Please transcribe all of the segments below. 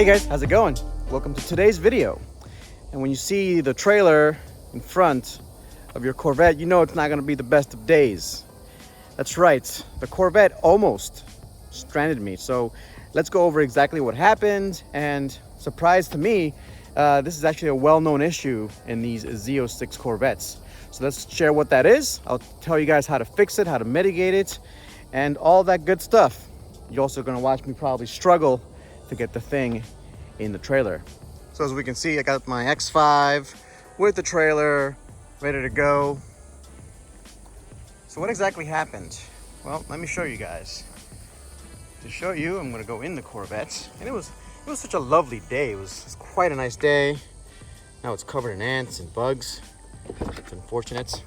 Hey guys, how's it going? Welcome to today's video. And when you see the trailer in front of your Corvette, you know it's not going to be the best of days. That's right, the Corvette almost stranded me. So let's go over exactly what happened. And surprise to me, this is actually a well-known issue in these Z06 Corvettes. So let's share what that is. I'll tell you guys how to fix it, how to mitigate it, and all that good stuff. You're also going to watch me probably struggle to get the thing in the trailer. So as we can see, I got my X5 with the trailer ready to go. So what exactly happened? Well, let me show you guys. To show you, I'm going to go in the Corvette, and it was such a lovely day. It was quite a nice day. Now it's covered in ants and bugs. It's unfortunate.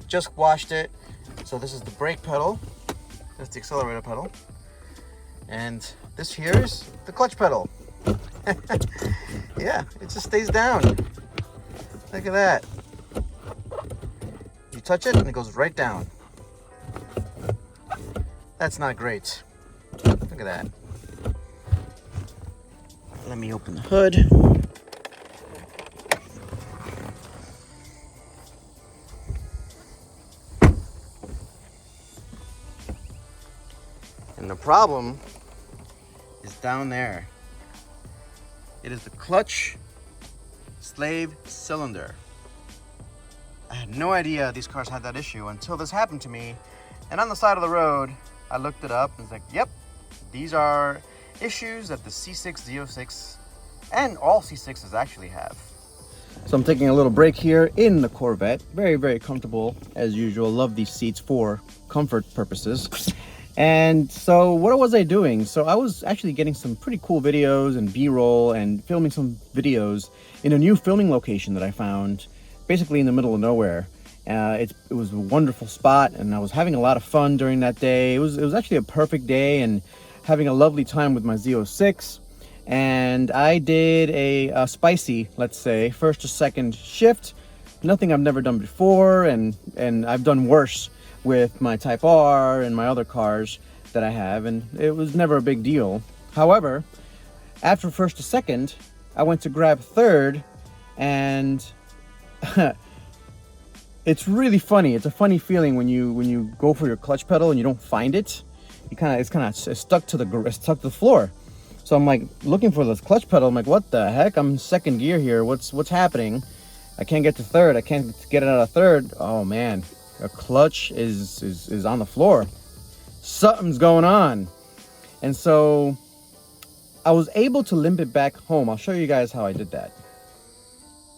Just washed it. So this is the brake pedal, that's the accelerator pedal, and this here is the clutch pedal. Yeah, it just stays down. Look at that. You touch it and it goes right down. That's not great. Look at that. Let me open the hood. And the problem is down there. It is the clutch slave cylinder. I had no idea these cars had that issue until this happened to me. And on the side of the road, I looked it up and was like, yep, these are issues that the C6 Z06 and all C6s actually have. So I'm taking a little break here in the Corvette. Very, very comfortable as usual. Love these seats for comfort purposes. And so what was I doing? So I was actually getting some pretty cool videos and B-roll and filming some videos in a new filming location that I found basically in the middle of nowhere. It was a wonderful spot, and I was having a lot of fun during that day. It was actually a perfect day and having a lovely time with my Z06. And I did a spicy, let's say, first to second shift. Nothing I've never done before, and I've done worse with my Type R and my other cars that I have, and it was never a big deal. However, after first to second, I went to grab third, and it's really funny. It's a funny feeling when you go for your clutch pedal and you don't find it. It's stuck to the floor. So I'm like looking for this clutch pedal. I'm like, what the heck? I'm in second gear here. What's happening? I can't get to third. I can't get it out of third. Oh man. A clutch is on the floor. Something's going on. And so I was able to limp it back home. I'll show you guys how I did that.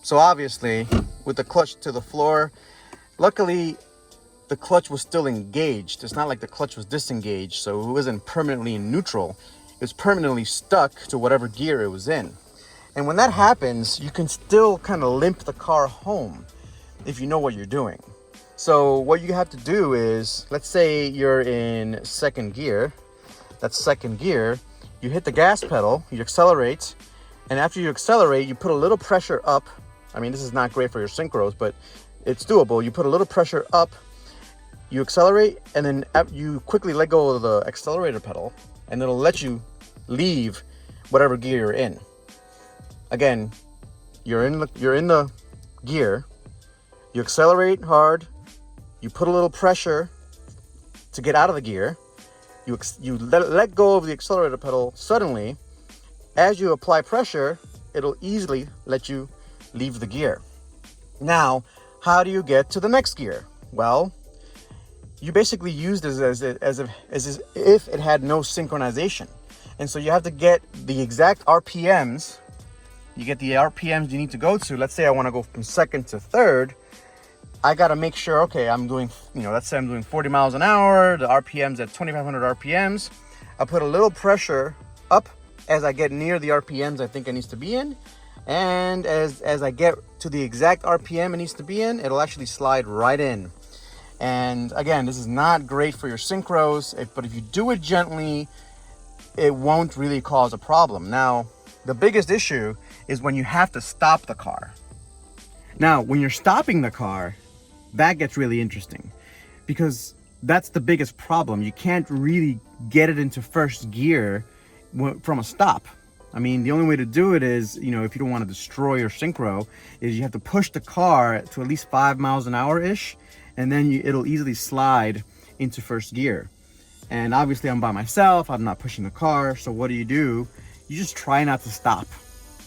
So obviously, with the clutch to the floor, luckily the clutch was still engaged. It's not like the clutch was disengaged, so it wasn't permanently in neutral. It was permanently stuck to whatever gear it was in. And when that happens, you can still kind of limp the car home if you know what you're doing. So what you have to do is, let's say you're in second gear. That's second gear. You hit the gas pedal, you accelerate, and after you accelerate, you put a little pressure up. I mean, this is not great for your synchros, but it's doable. You put a little pressure up, you accelerate, and then you quickly let go of the accelerator pedal, and it'll let you leave whatever gear you're in. Again, you're in the gear, you accelerate hard, you put a little pressure to get out of the gear. You let go of the accelerator pedal suddenly. As you apply pressure, it'll easily let you leave the gear. Now, how do you get to the next gear? Well, you basically use this as if it had no synchronization. And so you have to get the exact RPMs. You get the RPMs you need to go to. Let's say I want to go from second to third. I got to make sure, okay, I'm doing, let's say I'm doing 40 miles an hour, the RPM's at 2,500 RPMs. I put a little pressure up as I get near the RPMs I think it needs to be in. And as I get to the exact RPM it needs to be in, it'll actually slide right in. And again, this is not great for your synchros, but if you do it gently, it won't really cause a problem. Now, the biggest issue is when you have to stop the car. Now, when you're stopping the car, that gets really interesting because that's the biggest problem. You can't really get it into first gear from a stop. I mean, the only way to do it is, you know, if you don't want to destroy your synchro, is you have to push the car to at least 5 miles an hour ish, and then it'll easily slide into first gear. And obviously I'm by myself, I'm not pushing the car, so what do? You just try not to stop.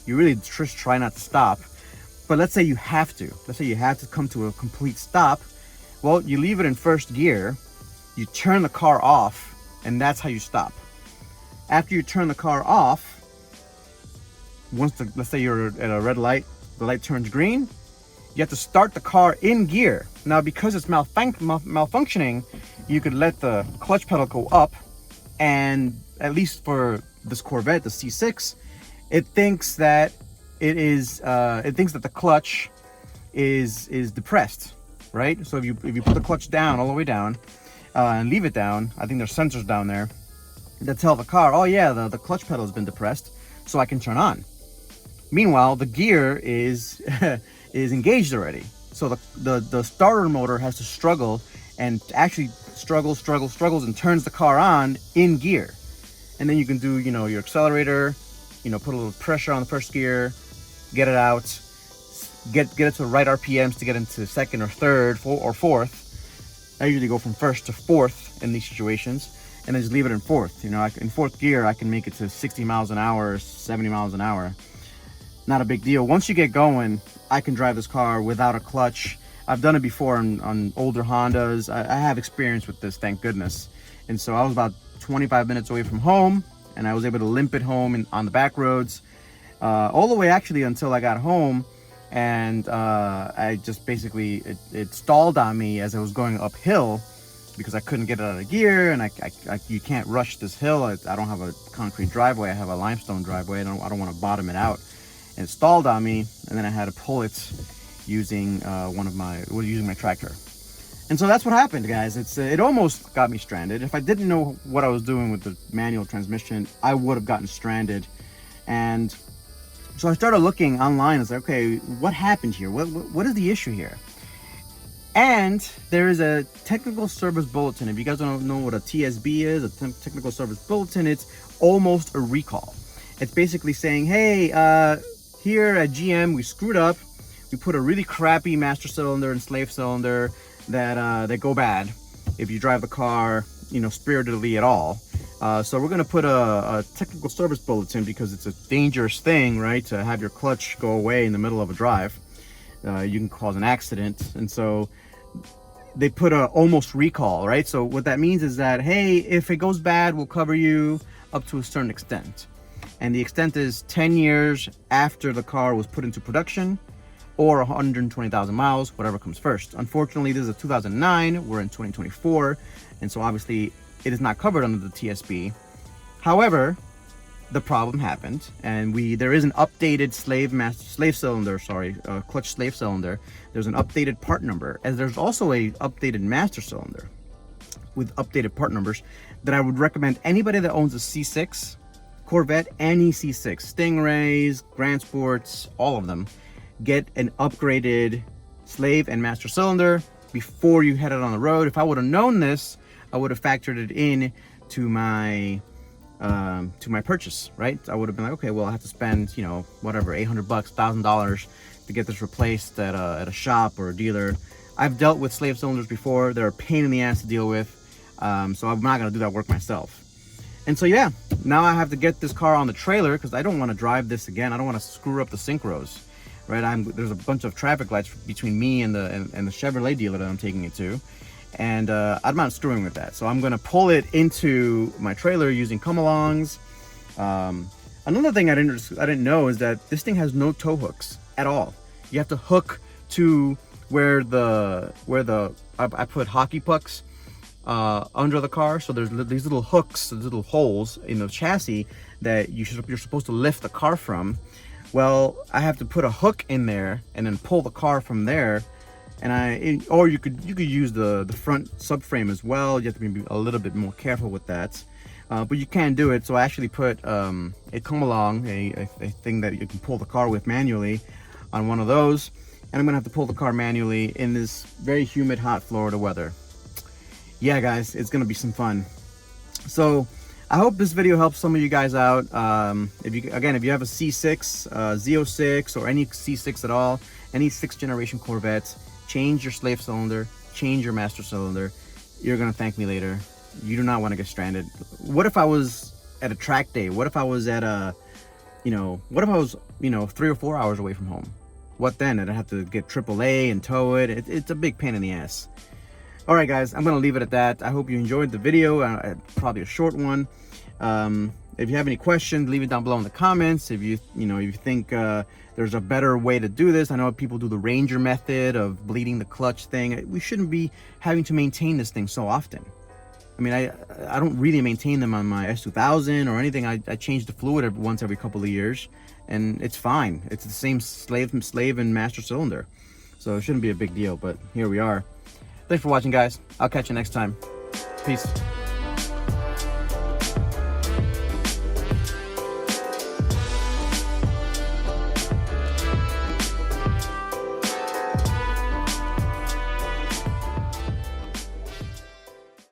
You really just try not to stop. But let's say you have to. Let's say you have to come to a complete stop. Well, you leave it in first gear, you turn the car off, and that's how you stop. After you turn the car off, let's say you're at a red light, the light turns green, you have to start the car in gear. Now, because it's malfunctioning, you could let the clutch pedal go up, and at least for this Corvette, the C6, it thinks that the clutch is depressed, right? So if you put the clutch down, all the way down, and leave it down, I think there's sensors down there that tell the car, oh yeah, the clutch pedal has been depressed, so I can turn on. Meanwhile, the gear is is engaged already. So the starter motor has to struggle, and actually struggles and turns the car on in gear. And then you can do, you know, your accelerator, you know, put a little pressure on the first gear, get it out, get it to the right RPMs to get into second or third or fourth. I usually go from first to fourth in these situations, and then just leave it in fourth. You know, in fourth gear, I can make it to 60 miles an hour, 70 miles an hour. Not a big deal. Once you get going, I can drive this car without a clutch. I've done it before on older Hondas. I have experience with this, thank goodness. And so I was about 25 minutes away from home, and I was able to limp it home on the back roads, all the way actually until I got home. And I just basically, it stalled on me as I was going uphill because I couldn't get it out of gear, and you can't rush this hill. I don't have a concrete driveway. I have a limestone driveway. I don't want to bottom it out. And it stalled on me, and then I had to pull it using using my tractor. And so that's what happened, guys. It almost got me stranded. If I didn't know what I was doing with the manual transmission, I would have gotten stranded. And so I started looking online. I was like, okay, what happened here? What is the issue here? And there is a technical service bulletin. If you guys don't know what a TSB is, a technical service bulletin, it's almost a recall. It's basically saying, hey, here at GM, we screwed up. We put a really crappy master cylinder and slave cylinder that go bad if you drive the car, you know, spiritedly at all. So we're gonna put a technical service bulletin because it's a dangerous thing, right? To have your clutch go away in the middle of a drive. You can cause an accident. And so they put a almost recall, right? So what that means is that, hey, if it goes bad, we'll cover you up to a certain extent. And the extent is 10 years after the car was put into production, or 120,000 miles, whatever comes first. Unfortunately, this is a 2009, we're in 2024, and so obviously it is not covered under the TSB. However, the problem happened, and there is an updated clutch slave cylinder. There's an updated part number, as there's also a updated master cylinder with updated part numbers that I would recommend anybody that owns a C6, Corvette, any C6, Stingrays, Grand Sports, all of them, get an upgraded slave and master cylinder before you head out on the road. If I would have known this, I would have factored it in to my purchase, right? I would have been like, okay, well, I have to spend, you know, whatever, $800, $1,000 to get this replaced at a shop or a dealer. I've dealt with slave cylinders before. They're a pain in the ass to deal with, so I'm not gonna do that work myself. And so yeah, now I have to get this car on the trailer because I don't want to drive this again. I don't want to screw up the synchros, right? There's a bunch of traffic lights between me and the Chevrolet dealer that I'm taking it to, and I'm not screwing with that. So I'm gonna pull it into my trailer using come-alongs. Another thing I didn't know is that this thing has no tow hooks at all. You have to hook to where I put hockey pucks under the car. So there's these little hooks, these little holes in the chassis that you're supposed to lift the car from. Well, I have to put a hook in there and then pull the car from there. Or you could use the front subframe as well. You have to be a little bit more careful with that, but you can do it. So I actually put a come-along, a thing that you can pull the car with manually on one of those, and I'm gonna have to pull the car manually in this very humid, hot Florida weather. yeah, guys, it's gonna be some fun. So I hope this video helps some of you guys out. If you have a C6 Z06 or any C6 at all, any 6th generation Corvettes, change your slave cylinder, change your master cylinder. You're gonna thank me later. You do not want to get stranded. What if I was at a track day? What if I was at a, what if I was 3 or 4 hours away from home? What then? I'd have to get AAA and tow it. It's a big pain in the ass. All right, guys, I'm gonna leave it at that. I hope you enjoyed the video. Probably a short one. If you have any questions, leave it down below in the comments. If you think there's a better way to do this, I know people do the Ranger method of bleeding the clutch thing. We shouldn't be having to maintain this thing so often. I mean, I don't really maintain them on my S2000 or anything. I change the fluid once every couple of years, and it's fine. It's the same slave and master cylinder, so it shouldn't be a big deal. But here we are. Thanks for watching, guys. I'll catch you next time. Peace.